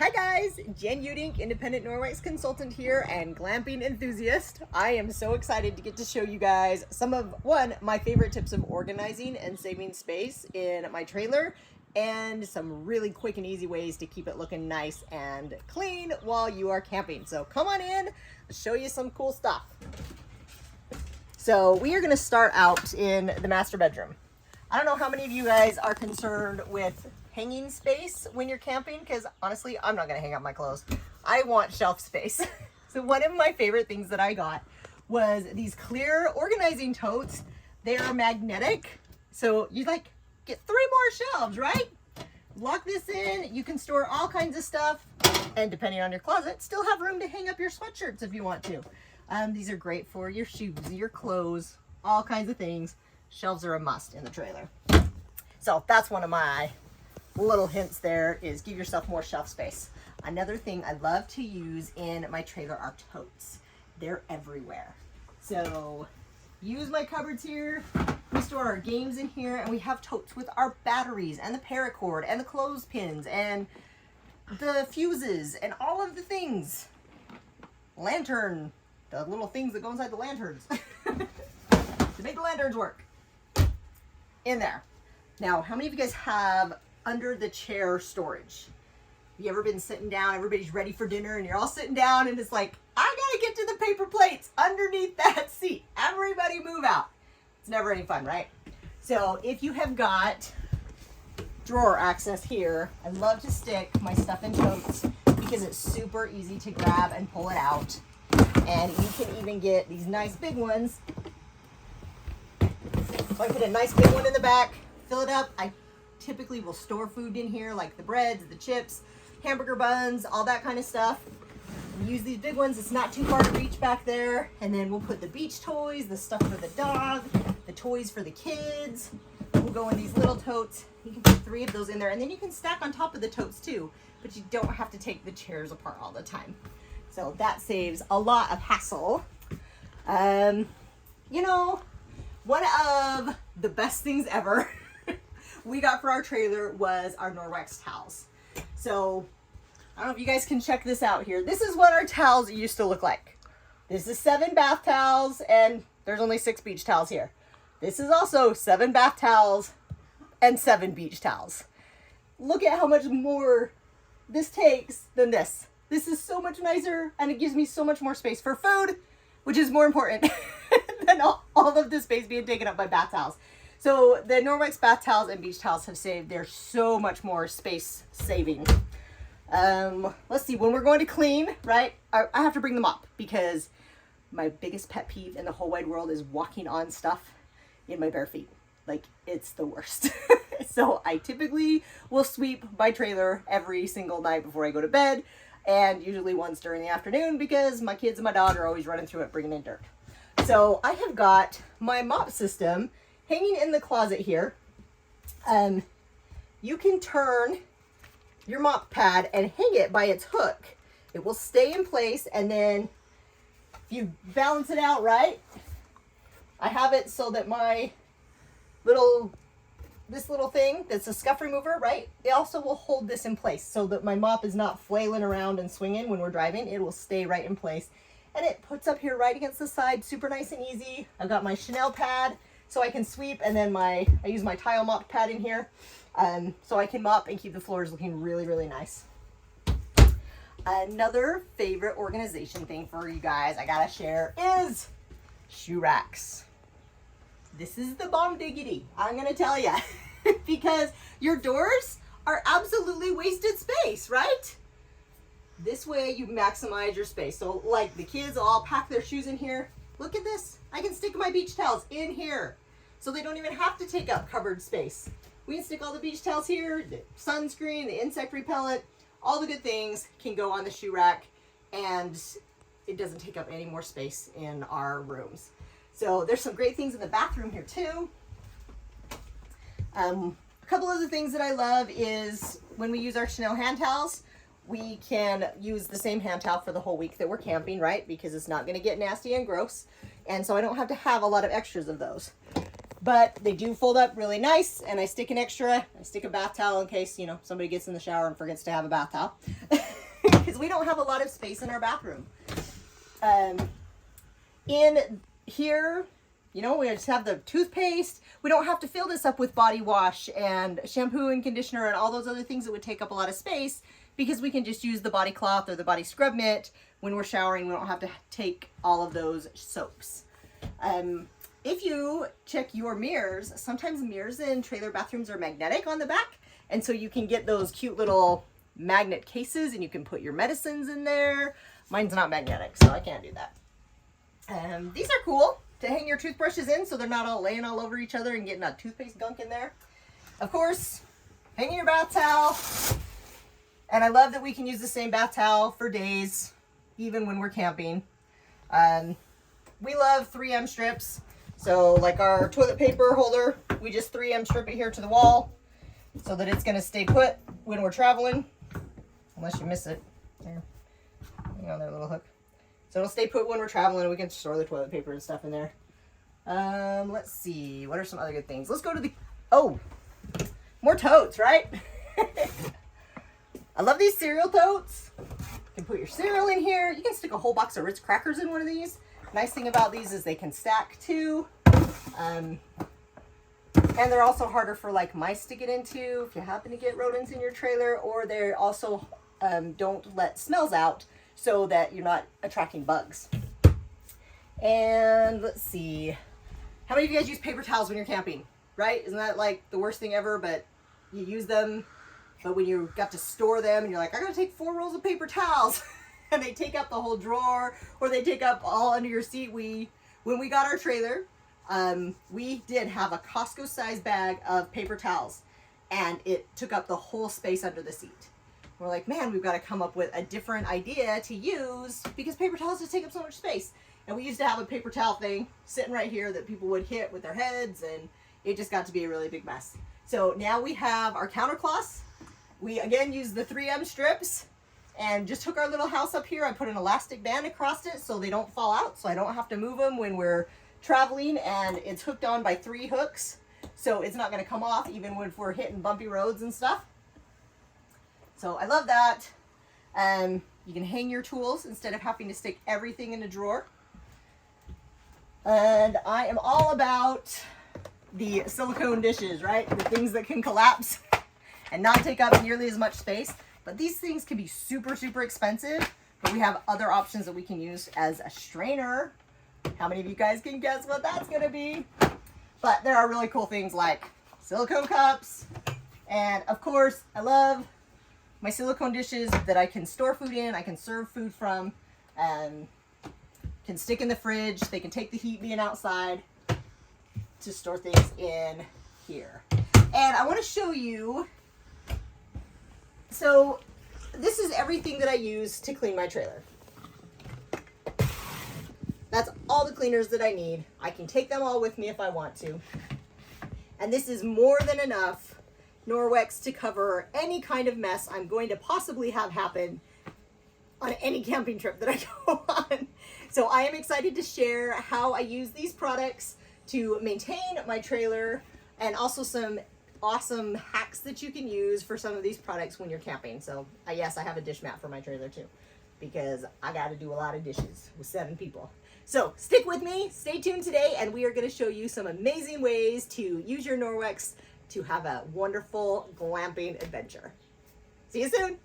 Hi guys, Jen Udink, independent Norwex consultant here and glamping enthusiast. I am so excited to get to show you guys some of my favorite tips of organizing and saving space in my trailer, and some really quick and easy ways to keep it looking nice and clean while you are camping. So come on in, I'll show you some cool stuff. So we are going to start out in the master bedroom. I don't know how many of you guys are concerned with hanging space when you're camping, because honestly, I'm not going to hang up my clothes. I want shelf space. So one of my favorite things that I got was these clear organizing totes. They are magnetic. So you get 3 more shelves, right? Lock this in. You can store all kinds of stuff. And depending on your closet, still have room to hang up your sweatshirts if you want to. These are great for your shoes, your clothes, all kinds of things. Shelves are a must in the trailer. So that's one of my little hints there, is give yourself more shelf space. Another thing I love to use in my trailer are totes. They're everywhere. So use my cupboards here. We store our games in here, and we have totes with our batteries and the paracord and the clothespins and the fuses and all of the things. Lantern, the little things that go inside the lanterns to make the lanterns work in there. Now, how many of you guys have under the chair storage? Have you ever been sitting down, everybody's ready for dinner, and you're all sitting down and it's like, I gotta get to the paper plates underneath that seat. Everybody move out. It's never any fun, right? So if you have got drawer access here, I love to stick my stuff in totes because it's super easy to grab and pull it out. And you can even get these nice big ones. So I put a nice big one in the back, fill it up. I typically will store food in here, like the breads, the chips, hamburger buns, all that kind of stuff. We use these big ones. It's not too far to reach back there. And then we'll put the beach toys, the stuff for the dog, the toys for the kids. We'll go in these little totes. You can put 3 of those in there, and then you can stack on top of the totes too, but you don't have to take the chairs apart all the time. So that saves a lot of hassle. You know, one of the best things ever we got for our trailer was our Norwex towels. So I don't know if you guys can check this out here. This is what our towels used to look like. This is 7 bath towels, and there's only 6 beach towels here. This is also 7 bath towels and 7 beach towels. Look at how much more this takes than this. This is so much nicer, and it gives me so much more space for food, which is more important than all of the space being taken up by bath towels. So the Norwex bath towels and beach towels have saved. They're so much more space saving. Let's see, when we're going to clean, right, I have to bring the mop, because my biggest pet peeve in the whole wide world is walking on stuff in my bare feet. Like, it's the worst. So I typically will sweep my trailer every single night before I go to bed, and usually once during the afternoon, because my kids and my dog are always running through it bringing in dirt. So I have got my mop system hanging in the closet here. You can turn your mop pad and hang it by its hook. It will stay in place, and then if you balance it out right, I have it so that this little thing that's a scuff remover, right? It also will hold this in place so that my mop is not flailing around and swinging when we're driving. It will stay right in place. And it puts up here right against the side, super nice and easy. I've got my Chanel pad so I can sweep, and then I use my tile mop pad in here so I can mop and keep the floors looking really, really nice. Another favorite organization thing for you guys I gotta share is shoe racks. This is the bomb diggity, I'm gonna tell you. Because your doors are absolutely wasted space, right? This way you maximize your space. So like the kids all pack their shoes in here. Look at this. I can stick my beach towels in here, so they don't even have to take up cupboard space. We can stick all the beach towels here, the sunscreen, the insect repellent, all the good things can go on the shoe rack, and it doesn't take up any more space in our rooms. So there's some great things in the bathroom here too. A couple of the things that I love is when we use our Chanel hand towels, we can use the same hand towel for the whole week that we're camping, right? Because it's not going to get nasty and gross. And so I don't have to have a lot of extras of those. but they do fold up really nice, and I stick a bath towel in case, you know, somebody gets in the shower and forgets to have a bath towel. Because we don't have a lot of space in our bathroom. In here, you know, we just have the toothpaste. We don't have to fill this up with body wash and shampoo and conditioner and all those other things that would take up a lot of space, because we can just use the body cloth or the body scrub mitt when we're showering. We don't have to take all of those soaps. If you check your mirrors, sometimes mirrors in trailer bathrooms are magnetic on the back, and so you can get those cute little magnet cases and you can put your medicines in there. Mine's not magnetic, so I can't do that. These are cool to hang your toothbrushes in so they're not all laying all over each other and getting that toothpaste gunk in there. Of course, hanging your bath towel. And I love that we can use the same bath towel for days, even when we're camping. We love 3M strips. So like our toilet paper holder, we just 3M strip it here to the wall so that it's gonna stay put when we're traveling, unless you miss it. There, hang on there, little hook. So it'll stay put when we're traveling, and we can store the toilet paper and stuff in there. Let's see, what are some other good things? Let's go to the, oh, more totes, right? I love these cereal totes. You can put your cereal in here. You can stick a whole box of Ritz crackers in one of these. Nice thing about these is they can stack too. And they're also harder for like mice to get into if you happen to get rodents in your trailer, or they also don't let smells out so that you're not attracting bugs. And let's see, how many of you guys use paper towels when you're camping, right? Isn't that like the worst thing ever? But you use them, but when you got to store them and you're like, I gotta take 4 rolls of paper towels and they take up the whole drawer, or they take up all under your seat. When we got our trailer, we did have a Costco size bag of paper towels, and it took up the whole space under the seat. We're like, man, we've got to come up with a different idea to use, because paper towels just take up so much space. And we used to have a paper towel thing sitting right here that people would hit with their heads, and it just got to be a really big mess. So now we have our counter cloths. We again use the 3M strips, and just took our little house up here. I put an elastic band across it so they don't fall out, so I don't have to move them when we're traveling, and it's hooked on by 3 hooks, so it's not going to come off even if we're hitting bumpy roads and stuff. So I love that. You can hang your tools instead of having to stick everything in a drawer. And I am all about the silicone dishes, right? The things that can collapse and not take up nearly as much space. But these things can be super, super expensive, but we have other options that we can use as a strainer. How many of you guys can guess what that's gonna be? But there are really cool things like silicone cups. And of course, I love my silicone dishes that I can store food in, I can serve food from, and can stick in the fridge. They can take the heat being outside to store things in here. And I wanna show you, so this is everything that I use to clean my trailer. That's all the cleaners that I need. I can take them all with me if I want to. And this is more than enough Norwex to cover any kind of mess I'm going to possibly have happen on any camping trip that I go on. So I am excited to share how I use these products to maintain my trailer, and also some awesome hacks that you can use for some of these products when you're camping. So yes, I have a dish mat for my trailer too, because I got to do a lot of dishes with 7 people. So stick with me, stay tuned today, and we are going to show you some amazing ways to use your Norwex to have a wonderful glamping adventure. See you soon.